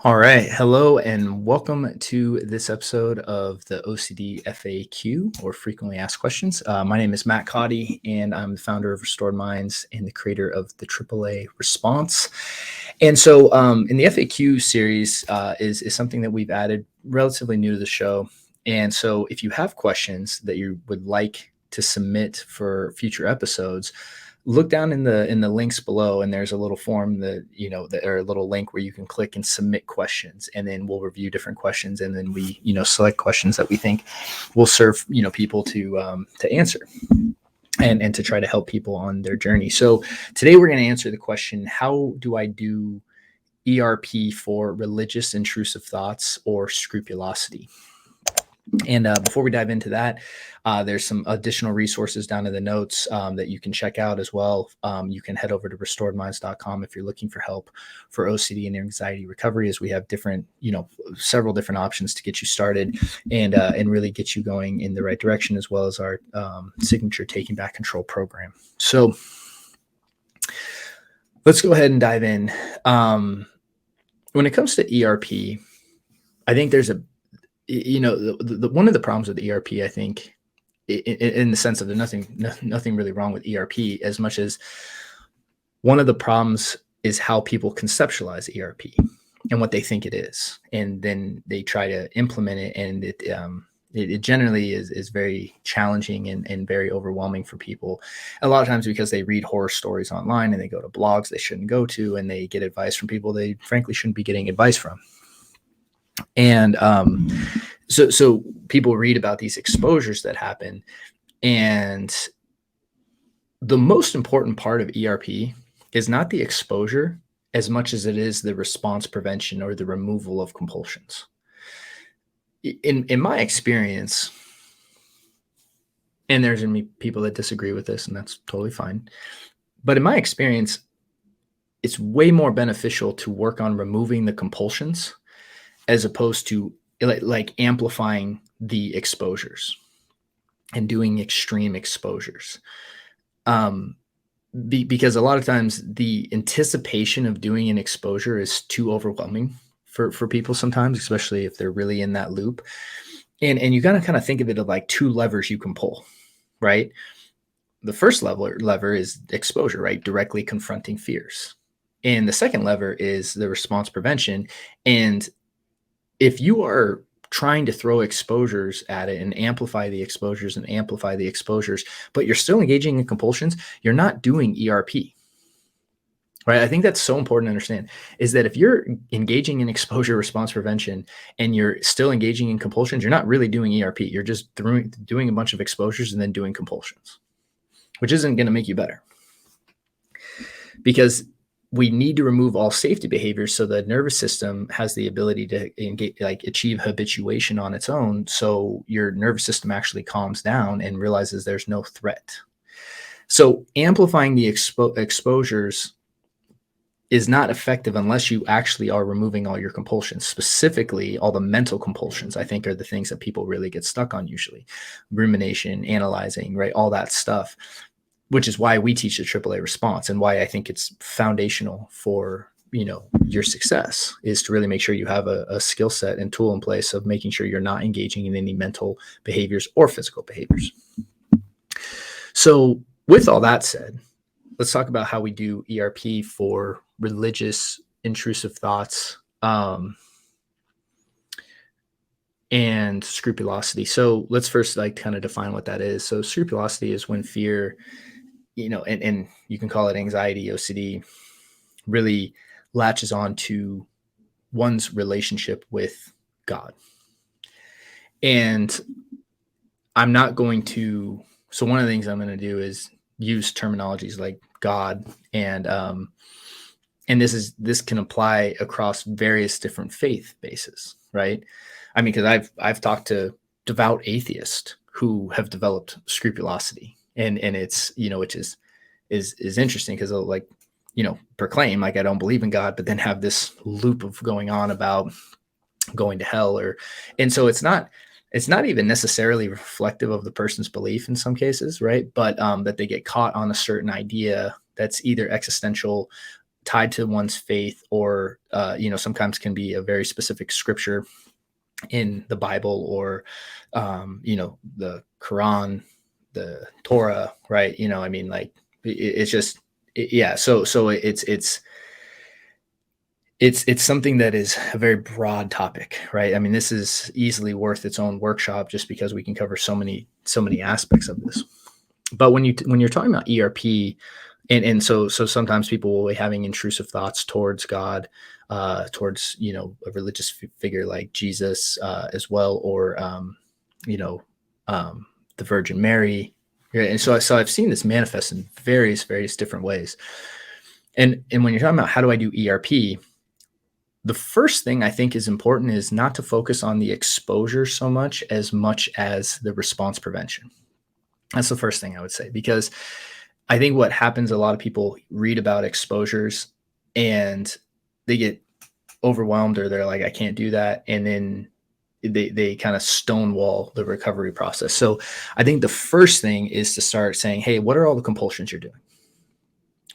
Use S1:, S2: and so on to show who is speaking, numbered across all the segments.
S1: All right. Hello and welcome to this episode of the OCD FAQ or Frequently Asked Questions. My name is Matt Cotty and I'm the founder of Restored Minds and the creator of the AAA Response. And so in the FAQ series is something that we've added relatively new to the show. And so if you have questions that you would like to submit for future episodes, look down in the links below, and there's a little form or a little link where you can click and submit questions, and then we'll review different questions, and then we select questions that we think will serve people to answer and to try to help people on their journey. So today we're going to answer the question: how do I do ERP for religious intrusive thoughts or scrupulosity? And before we dive into that, there's some additional resources down in the notes that you can check out as well. You can head over to restoredminds.com if you're looking for help for OCD and anxiety recovery, as we have several different options to get you started and really get you going in the right direction, as well as our signature Taking Back Control program. So let's go ahead and dive in. When it comes to ERP, I think there's one of the problems with ERP, I think, in the sense of there's nothing really wrong with ERP, as much as one of the problems is how people conceptualize ERP and what they think it is, and then they try to implement it, and it generally is very challenging and very overwhelming for people. A lot of times because they read horror stories online and they go to blogs they shouldn't go to, and they get advice from people they frankly shouldn't be getting advice from. And so people read about these exposures that happen, and the most important part of ERP is not the exposure as much as it is the response prevention or the removal of compulsions. In my experience, and there's going to be people that disagree with this, and that's totally fine, but in my experience, it's way more beneficial to work on removing the compulsions as opposed to like amplifying the exposures and doing extreme exposures. Because a lot of times the anticipation of doing an exposure is too overwhelming for people sometimes, especially if they're really in that loop. And you gotta kind of think of it of like two levers you can pull, right? The first lever is exposure, right? Directly confronting fears. And the second lever is the response prevention. And if you are trying to throw exposures at it and amplify the exposures, but you're still engaging in compulsions, you're not doing ERP, right? I think that's so important to understand, is that if you're engaging in exposure response prevention and you're still engaging in compulsions, you're not really doing ERP. You're just doing a bunch of exposures and then doing compulsions, which isn't going to make you better, because we need to remove all safety behaviors so the nervous system has the ability to achieve habituation on its own. So your nervous system actually calms down and realizes there's no threat. So amplifying the exposures is not effective unless you actually are removing all your compulsions, specifically all the mental compulsions. I think are the things that people really get stuck on usually: rumination, analyzing, right? All that stuff. Which is why we teach the AAA response, and why I think it's foundational for your success, is to really make sure you have a skill set and tool in place of making sure you're not engaging in any mental behaviors or physical behaviors. So with all that said, let's talk about how we do ERP for religious intrusive thoughts and scrupulosity. So let's first kind of define what that is. So scrupulosity is when fear, and you can call it anxiety, OCD, really latches on to one's relationship with God. And I'm not going to, so one of the things I'm going to do is use terminologies like God, and this can apply across various different faith bases, right? I mean, because I've talked to devout atheists who have developed scrupulosity. And it's, which is interesting, because they'll proclaim I don't believe in God, but then have this loop of going on about going to hell, and so it's not even necessarily reflective of the person's belief in some cases, right? But that they get caught on a certain idea that's either existential tied to one's faith, or sometimes can be a very specific scripture in the Bible, or the Quran, the Torah, right? It's just yeah. So it's something that is a very broad topic, right? I mean, this is easily worth its own workshop, just because we can cover so many aspects of this. But when you're talking about ERP, and so sometimes people will be having intrusive thoughts towards God, towards a religious figure like Jesus, as well, or the Virgin Mary. And so I've seen this manifest in various different ways. And when you're talking about how do I do ERP, the first thing I think is important is not to focus on the exposure so much as the response prevention. That's the first thing I would say, because I think what happens, a lot of people read about exposures and they get overwhelmed, or they're like, I can't do that. And then they kind of stonewall the recovery process. So I think the first thing is to start saying, hey, what are all the compulsions you're doing?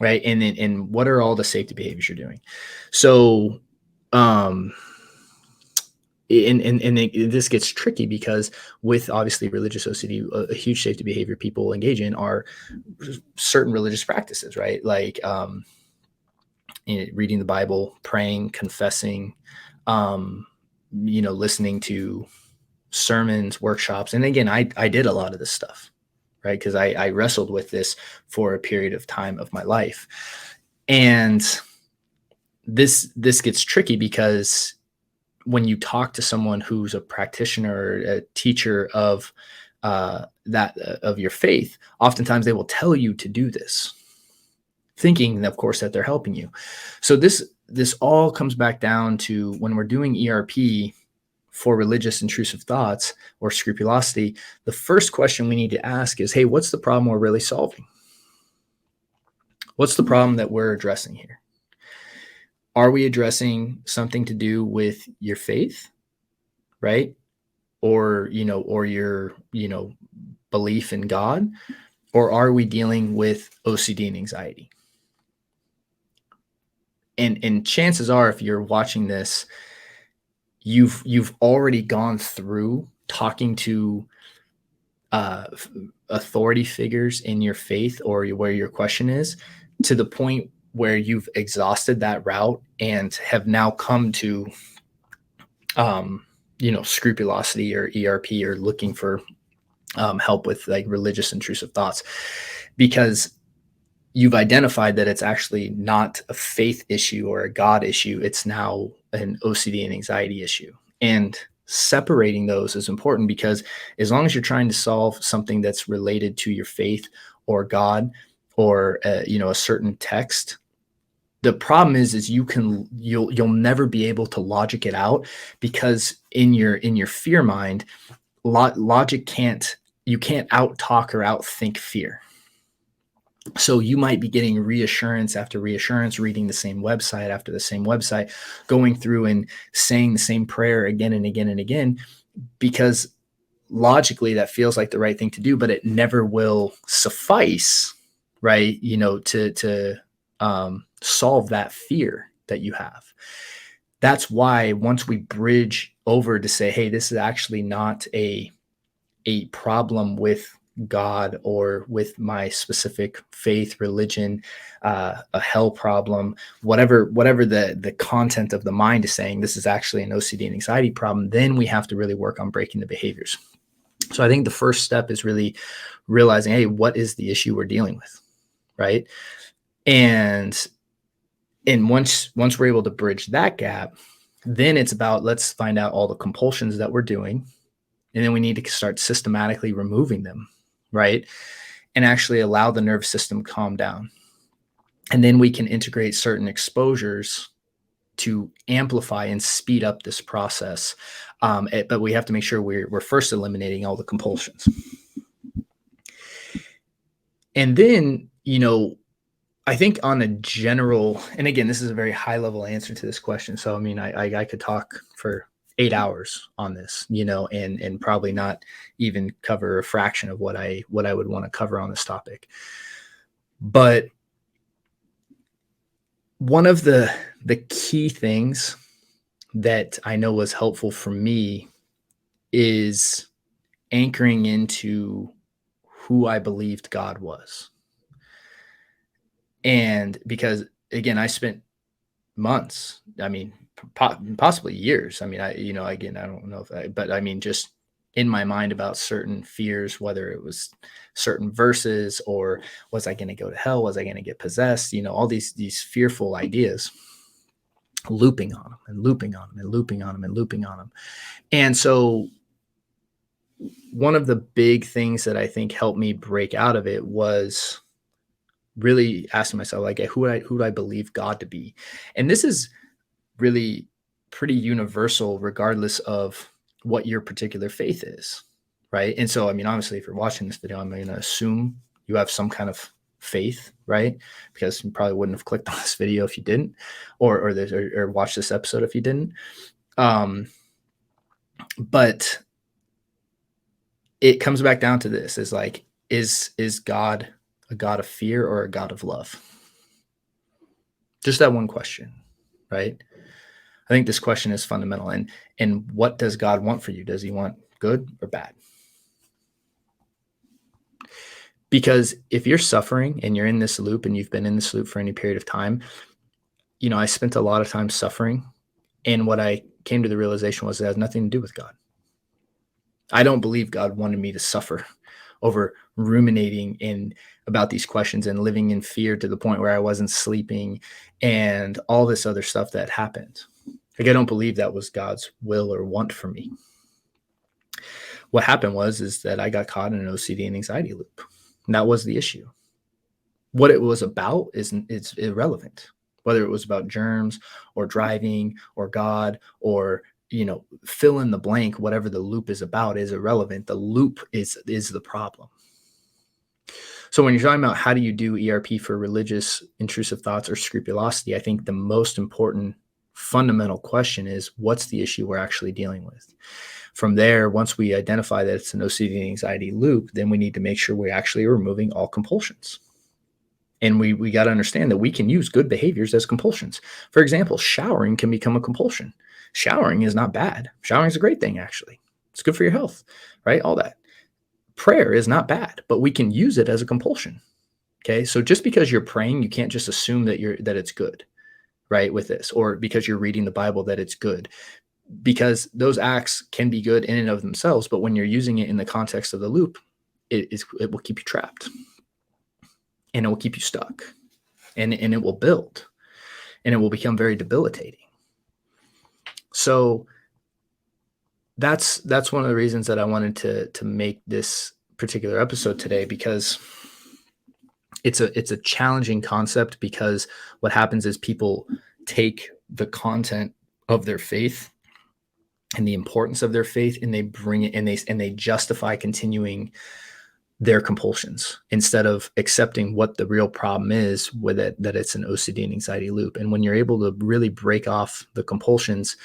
S1: Right. And what are all the safety behaviors you're doing? So, this gets tricky, because with obviously religious OCD, a huge safety behavior people engage in are certain religious practices, right? Like reading the Bible, praying, confessing, listening to sermons, workshops. And again, I did a lot of this stuff, right? Because I wrestled with this for a period of time of my life. And this gets tricky, because when you talk to someone who's a practitioner or a teacher of of your faith, oftentimes they will tell you to do this, thinking, of course, that they're helping you. So this all comes back down to, when we're doing ERP for religious intrusive thoughts or scrupulosity, the first question we need to ask is, hey, what's the problem we're really solving? What's the problem that we're addressing here? Are we addressing something to do with your faith, right? Or your, belief in God? Or are we dealing with OCD and anxiety? And chances are, if you're watching this, you've already gone through talking to authority figures in your faith, or where your question is, to the point where you've exhausted that route and have now come to scrupulosity or ERP, or looking for help with like religious intrusive thoughts, because you've identified that it's actually not a faith issue or a God issue. It's now an OCD and anxiety issue. And separating those is important, because as long as you're trying to solve something that's related to your faith or God, or a certain text, the problem is you'll never be able to logic it out, because in your fear mind, logic you can't out talk or out think fear. So you might be getting reassurance after reassurance, reading the same website after the same website, going through and saying the same prayer again and again and again, because logically that feels like the right thing to do, but it never will suffice, right? To solve that fear that you have. That's why once we bridge over to say, hey, this is actually not a problem with God or with my specific faith, religion, a hell problem, whatever the content of the mind is saying, this is actually an OCD and anxiety problem, then we have to really work on breaking the behaviors. So I think the first step is really realizing, hey, what is the issue we're dealing with, right? And once we're able to bridge that gap, then it's about, let's find out all the compulsions that we're doing. And then we need to start systematically removing them, right? And actually allow the nervous system to calm down. And then we can integrate certain exposures to amplify and speed up this process. But we have to make sure we're first eliminating all the compulsions. And then, I think on a general, and again, this is a very high level answer to this question. So, I mean, I could talk for 8 hours on this, and probably not even cover a fraction of what I would want to cover on this topic. But One of the key things that I know was helpful for me is anchoring into who I believed God was. And because, again, I spent months, I mean, possibly years. I mean, again, I don't know but I mean, just in my mind about certain fears, whether it was certain verses or was I going to go to hell? Was I going to get possessed? All these fearful ideas, looping on them and looping on them and looping on them and looping on them. And so one of the big things that I think helped me break out of it was really asking myself, like, who do I believe God to be? And this is really pretty universal, regardless of what your particular faith is, right? And so, I mean, obviously, if you're watching this video, I'm going to assume you have some kind of faith, right? Because you probably wouldn't have clicked on this video if you didn't, or watched this episode if you didn't. But it comes back down to this: is like, is God a God of fear or a God of love? Just that one question, right? I think this question is fundamental. And what does God want for you? Does he want good or bad? Because if you're suffering and you're in this loop and you've been in this loop for any period of time, I spent a lot of time suffering. And what I came to the realization was it has nothing to do with God. I don't believe God wanted me to suffer over ruminating about these questions and living in fear to the point where I wasn't sleeping and all this other stuff that happened. Like, I don't believe that was God's will or want for me. What happened is that I got caught in an OCD and anxiety loop. And that was the issue. What it was about it's irrelevant. Whether it was about germs or driving or God or, fill in the blank, whatever the loop is about is irrelevant. The loop is the problem. So when you're talking about how do you do ERP for religious intrusive thoughts or scrupulosity, I think the most important fundamental question is, what's the issue we're actually dealing with? From there, once we identify that it's an OCD and anxiety loop, then we need to make sure we actually are removing all compulsions. And we got to understand that we can use good behaviors as compulsions. For example, showering can become a compulsion. Showering is not bad. Showering is a great thing, actually. It's good for your health, right? All that. Prayer is not bad, but we can use it as a compulsion. Okay, so just because you're praying, you can't just assume that it's good, right? With this, or because you're reading the Bible that it's good, because those acts can be good in and of themselves. But when you're using it in the context of the loop, it will keep you trapped, and it will keep you stuck, and it will build, and it will become very debilitating. So that's one of the reasons that I wanted to make this particular episode today, because it's a challenging concept, because what happens is people take the content of their faith and the importance of their faith, and they bring it and they justify continuing their compulsions instead of accepting what the real problem is with it, that it's an OCD and anxiety loop. And when you're able to really break off the compulsions,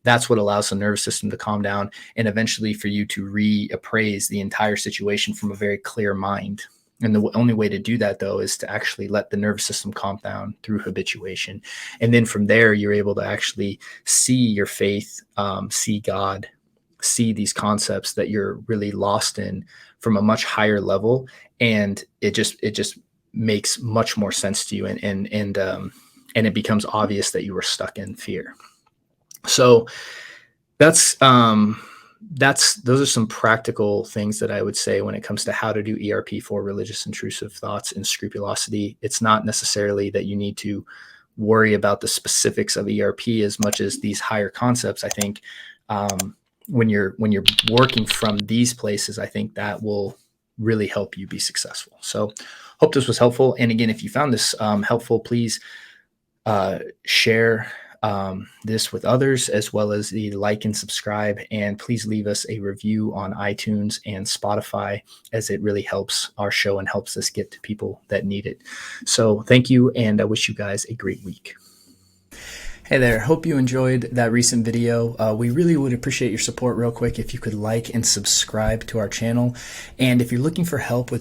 S1: that's what allows the nervous system to calm down, and eventually for you to reappraise the entire situation from a very clear mind. And the only way to do that, though, is to actually let the nervous system calm down through habituation. And then from there, you're able to actually see your faith, see God, see these concepts that you're really lost in from a much higher level. And it just makes much more sense to you. And it becomes obvious that you were stuck in fear. So those are some practical things that I would say when it comes to how to do ERP for religious intrusive thoughts and scrupulosity. It's not necessarily that you need to worry about the specifics of ERP as much as these higher concepts. I think when you're working from these places, I think that will really help you be successful. So hope this was helpful. And again, if you found this helpful, please share this with others, as well as the like and subscribe, and please leave us a review on iTunes and Spotify, as it really helps our show and helps us get to people that need it. So thank you, and I wish you guys a great week. Hey there, hope you enjoyed that recent video. We really would appreciate your support real quick if you could like and subscribe to our channel. And if you're looking for help with